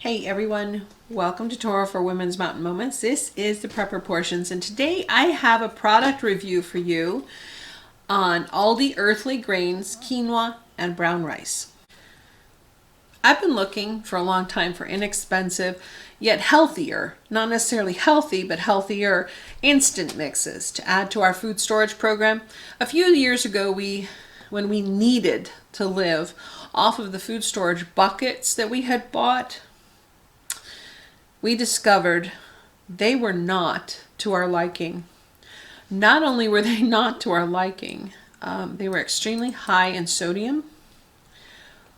Hey everyone, welcome to Torah for Women's Mountain Moments. This is the Prepper Portions, and today I have a product review for you on Aldi Earthly Grains, quinoa, and brown rice. I've been looking for a long time for inexpensive, yet healthier, not necessarily healthy, but healthier instant mixes to add to our food storage program. A few years ago, when we needed to live off of the food storage buckets that we had bought, we discovered they were not to our liking. Not only were they not to our liking, they were extremely high in sodium,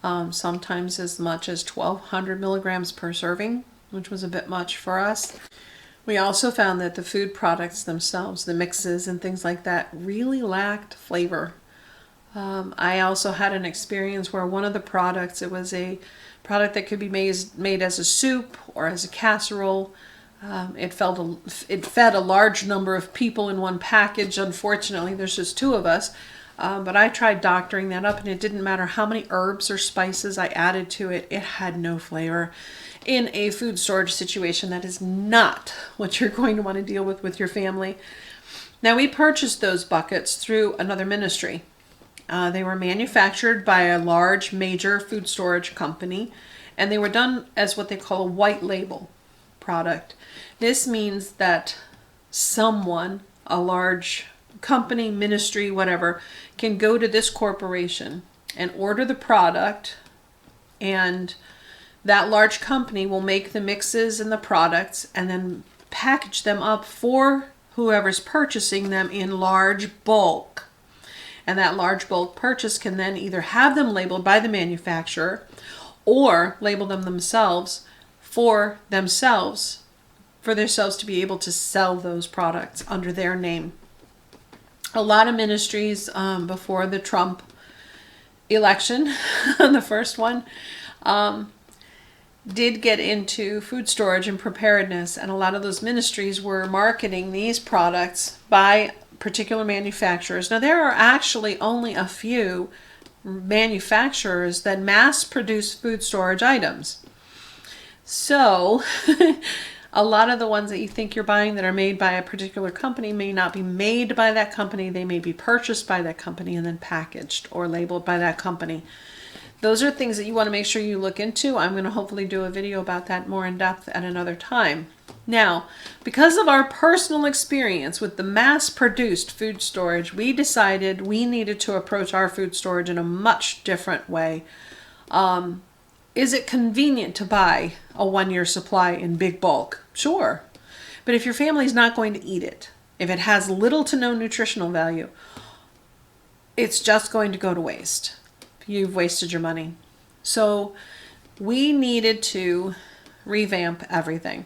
sometimes as much as 1,200 milligrams per serving, which was a bit much for us. We also found that the food products themselves, the mixes and things like that, really lacked flavor. I also had an experience where one of the products, it was a product that could be made as a soup or as a casserole. It fed a large number of people in one package. Unfortunately, there's just two of us. But I tried doctoring that up, and it didn't matter how many herbs or spices I added to it. It had no flavor. In a food storage situation, that is not what you're going to want to deal with your family. Now, we purchased those buckets through another ministry. They were manufactured by a large major food storage company, and they were done as what they call a white label product. This means that someone, a large company, ministry, whatever, can go to this corporation and order the product, and that large company will make the mixes and the products and then package them up for whoever's purchasing them in large bulk. And that large bulk purchase can then either have them labeled by the manufacturer or label them themselves for themselves to be able to sell those products under their name. A lot of ministries before the Trump election, the first one, did get into food storage and preparedness, and a lot of those ministries were marketing these products by particular manufacturers. Now, there are actually only a few manufacturers that mass produce food storage items. So a lot of the ones that you think you're buying that are made by a particular company may not be made by that company. They may be purchased by that company and then packaged or labeled by that company. Those are things that you want to make sure you look into. I'm going to hopefully do a video about that more in depth at another time. Now, because of our personal experience with the mass-produced food storage, we decided we needed to approach our food storage in a much different way. Is it convenient to buy a 1-year supply in big bulk? Sure. But if your family's not going to eat it, if it has little to no nutritional value, it's just going to go to waste. You've wasted your money. So we needed to revamp everything.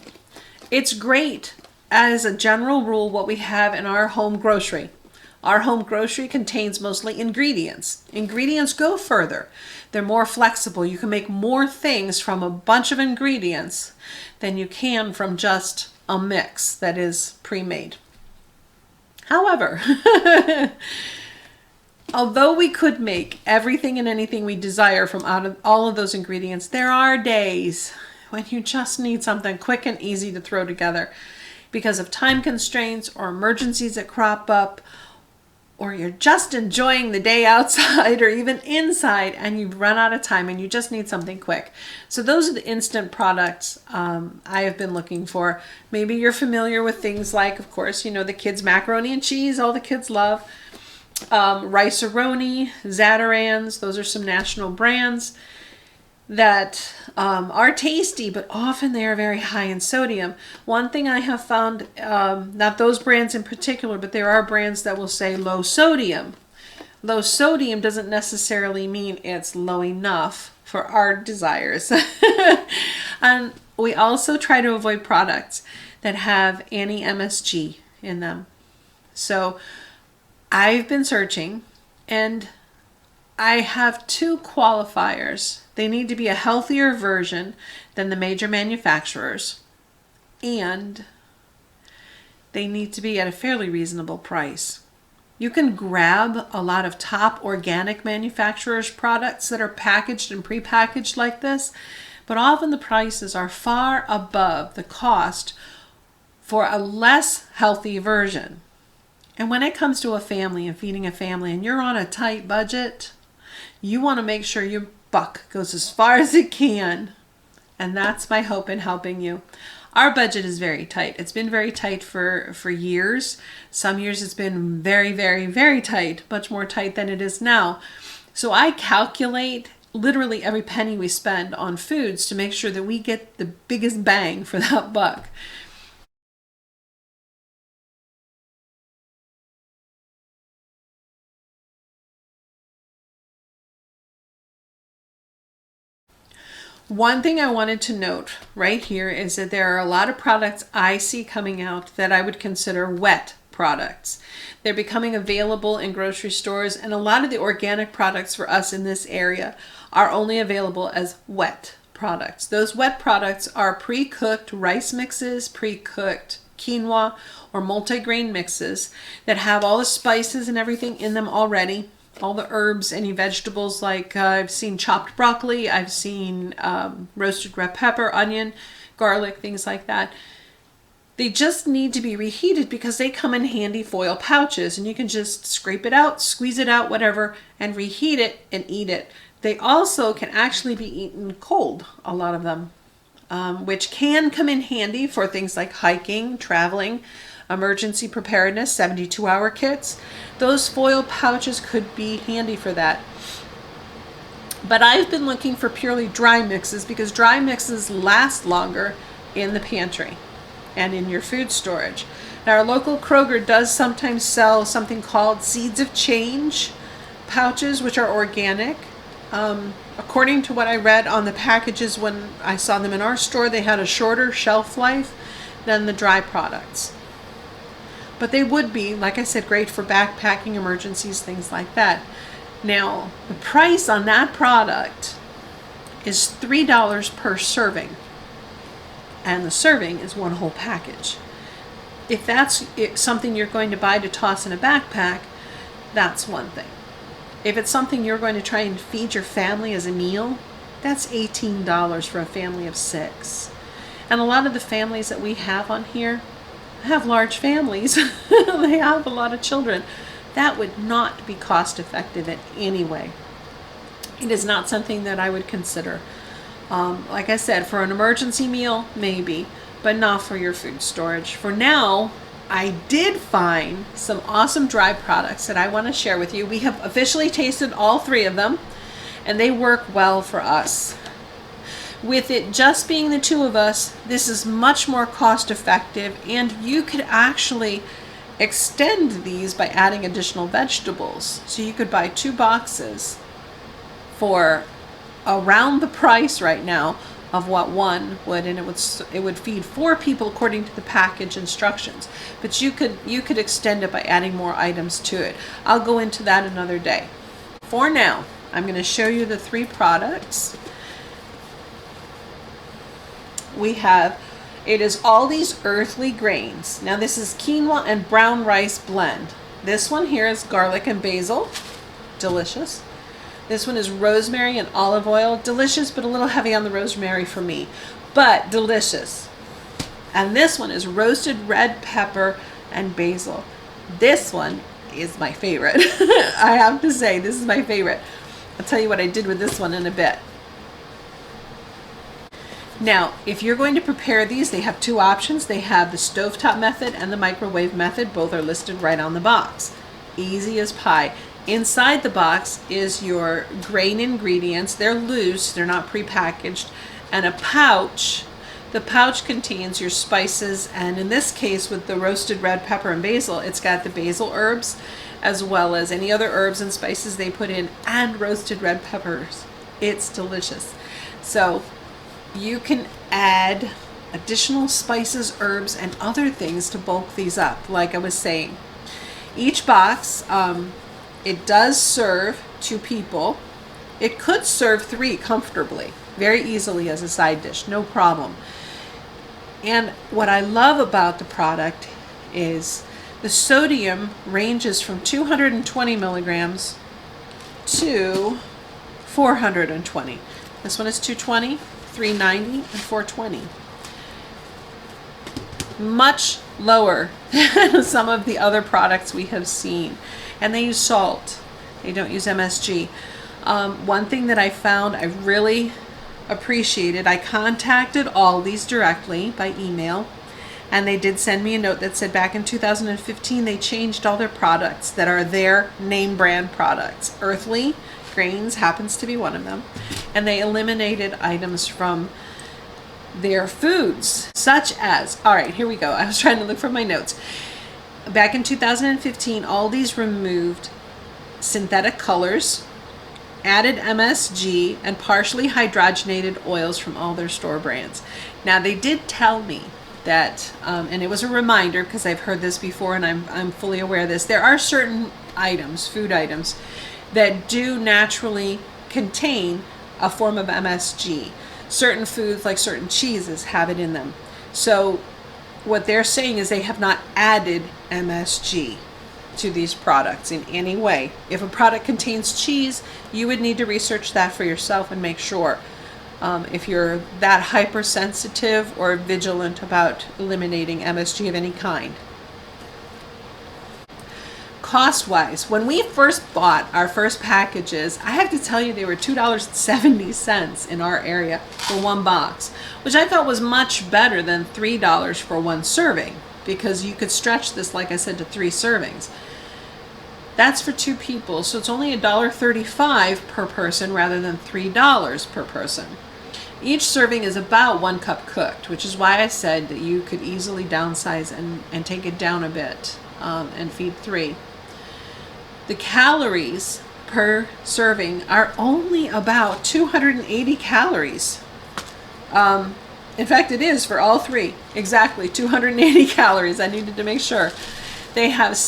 It's great, as a general rule, what we have in our home grocery. Our home grocery contains mostly ingredients. Ingredients go further. They're more flexible. You can make more things from a bunch of ingredients than you can from just a mix that is pre-made. However, although we could make everything and anything we desire from out of all of those ingredients, there are days when you just need something quick and easy to throw together because of time constraints or emergencies that crop up, or you're just enjoying the day outside or even inside and you've run out of time and you just need something quick. So those are the instant products I have been looking for. Maybe you're familiar with things like, of course, the kids' macaroni and cheese, all the kids love. Rice-A-Roni, Zatarans, those are some national brands that are tasty, but often they are very high in sodium. One thing I have found, not those brands in particular, but there are brands that will say low sodium. Low sodium doesn't necessarily mean it's low enough for our desires. And we also try to avoid products that have any MSG in them. So I've been searching, and I have two qualifiers. They need to be a healthier version than the major manufacturers, and they need to be at a fairly reasonable price. You can grab a lot of top organic manufacturers' products that are packaged and prepackaged like this, but often the prices are far above the cost for a less healthy version. And when it comes to a family and feeding a family and you're on a tight budget, you want to make sure your buck goes as far as it can. And that's my hope in helping you. Our budget is very tight. It's been very tight for years. Some years it's been very, very, very tight, much more tight than it is now. So I calculate literally every penny we spend on foods to make sure that we get the biggest bang for that buck. One thing I wanted to note right here is that there are a lot of products I see coming out that I would consider wet products. They're becoming available in grocery stores, and a lot of the organic products for us in this area are only available as wet products. Those wet products are pre-cooked rice mixes, pre-cooked quinoa or multigrain mixes that have all the spices and everything in them already. All the herbs, any vegetables, like I've seen chopped broccoli, I've seen roasted red pepper, onion, garlic, things like that. They just need to be reheated because they come in handy foil pouches, and you can just scrape it out, squeeze it out, whatever, and reheat it and eat it. They also can actually be eaten cold, a lot of them, which can come in handy for things like hiking, traveling, emergency preparedness, 72-hour kits. Those foil pouches could be handy for that. But I've been looking for purely dry mixes because dry mixes last longer in the pantry and in your food storage. Now, our local Kroger does sometimes sell something called Seeds of Change pouches, which are organic. According to what I read on the packages when I saw them in our store, they had a shorter shelf life than the dry products. But they would be, like I said, great for backpacking, emergencies, things like that. Now, the price on that product is $3 per serving. And the serving is one whole package. If that's something you're going to buy to toss in a backpack, that's one thing. If it's something you're going to try and feed your family as a meal, that's $18 for a family of 6. And a lot of the families that we have on here have large families. They have a lot of children. That would not be cost effective in any way. It is not something that I would consider. Like I said, for an emergency meal, maybe, but not for your food storage. For now, I did find some awesome dry products that I want to share with you. We have officially tasted all 3 of them, and they work well for us. With it just being the 2 of us, this is much more cost effective, and you could actually extend these by adding additional vegetables. So you could buy 2 boxes for around the price right now of what one would, and it would feed 4 people according to the package instructions. But you could extend it by adding more items to it. I'll go into that another day. For now, I'm going to show you the 3 products. We have, it is Aldi's Earthly Grains. Now this is quinoa and brown rice blend. This one here is garlic and basil, delicious. This one is rosemary and olive oil, delicious, but a little heavy on the rosemary for me, but delicious. And this one is roasted red pepper and basil. This one is my favorite. I have to say, this is my favorite. I'll tell you what I did with this one in a bit. Now, if you're going to prepare these, they have 2 options. They have the stovetop method and the microwave method. Both are listed right on the box. Easy as pie. Inside the box is your grain ingredients. They're loose, they're not prepackaged, and a pouch. The pouch contains your spices, and in this case with the roasted red pepper and basil, it's got the basil herbs as well as any other herbs and spices they put in, and roasted red peppers. It's delicious. So you can add additional spices, herbs, and other things to bulk these up, like I was saying. Each box, it does serve 2 people. It could serve 3 comfortably, very easily as a side dish, no problem. And what I love about the product is the sodium ranges from 220 milligrams to 420. This one is 220. $3.90 and $4.20. Much lower than some of the other products we have seen. And they use salt. They don't use MSG. One thing that I found I really appreciated, I contacted Aldi's directly by email, and they did send me a note that said back in 2015 they changed all their products that are their name brand products. Earthly Grains happens to be one of them, and they eliminated items from their foods, such as, all right, here we go. I was trying to look for my notes. Back in 2015, Aldi's removed synthetic colors, added MSG, and partially hydrogenated oils from all their store brands. Now, they did tell me that, and it was a reminder because I've heard this before and I'm fully aware of this, there are certain items, food items, that do naturally contain a form of MSG. Certain foods, like certain cheeses, have it in them. So what they're saying is they have not added MSG to these products in any way. If a product contains cheese, you would need to research that for yourself and make sure if you're that hypersensitive or vigilant about eliminating MSG of any kind. Cost-wise, when we first bought our first packages, I have to tell you they were $2.70 in our area for one box, which I thought was much better than $3 for one serving, because you could stretch this, like I said, to 3 servings. That's for 2 people, so it's only $1.35 per person rather than $3 per person. Each serving is about 1 cup cooked, which is why I said that you could easily downsize and take it down a bit and feed 3. The calories per serving are only about 280 calories. In fact, it is for all 3. Exactly, 280 calories. I needed to make sure. They have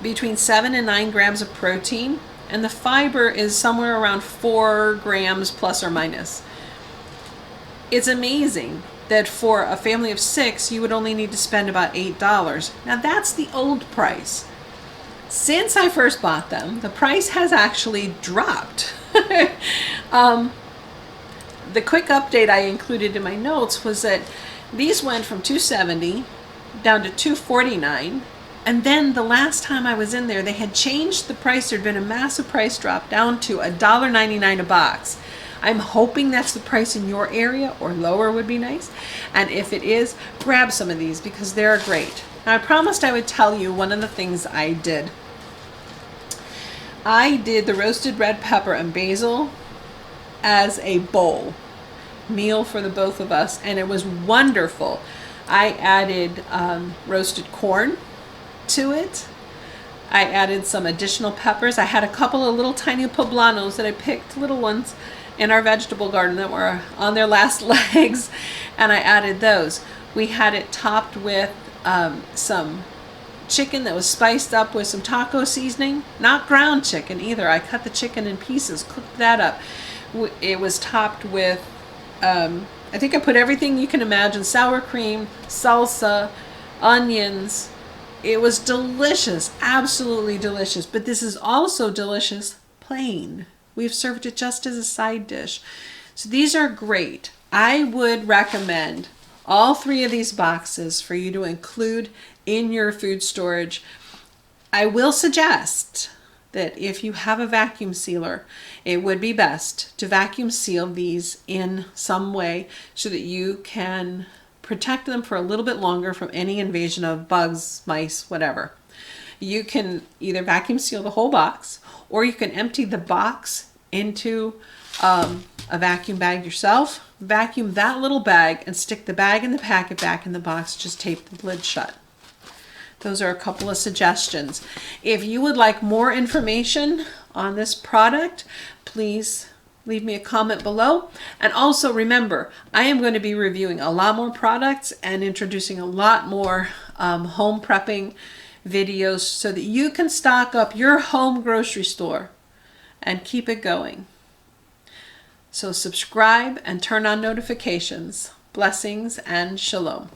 between 7 and 9 grams of protein, and the fiber is somewhere around 4 grams plus or minus. It's amazing that for a family of 6, you would only need to spend about $8. Now, that's the old price. Since I first bought them, the price has actually dropped. The quick update I included in my notes was that these went from $2.70 down to $2.49, and then the last time I was in there, they had changed the price. There'd been a massive price drop down to $1.99 a box. I'm hoping that's the price in your area, or lower would be nice. And if it is, grab some of these because they're great. Now, I promised I would tell you one of the things I did. I did the roasted red pepper and basil as a bowl meal for the both of us, and it was wonderful. I added roasted corn to it. I added some additional peppers. I had a couple of little tiny poblanos that I picked, little ones, in our vegetable garden that were on their last legs, and I added those. We had it topped with some chicken that was spiced up with some taco seasoning, not ground chicken either. I cut the chicken in pieces, cooked that up. It was topped with, I think I put everything you can imagine, sour cream, salsa, onions. It was delicious, absolutely delicious, but this is also delicious plain. We've served it just as a side dish. So these are great. I would recommend all 3 of these boxes for you to include in your food storage. I will suggest that if you have a vacuum sealer, it would be best to vacuum seal these in some way so that you can protect them for a little bit longer from any invasion of bugs, mice, whatever. You can either vacuum seal the whole box, or you can empty the box into a vacuum bag yourself, vacuum that little bag, and stick the bag and the packet back in the box. Just tape the lid shut. Those are a couple of suggestions. If you would like more information on this product, please leave me a comment below. And also remember, I am going to be reviewing a lot more products and introducing a lot more home prepping videos so that you can stock up your home grocery store and keep it going. So subscribe and turn on notifications. Blessings and shalom.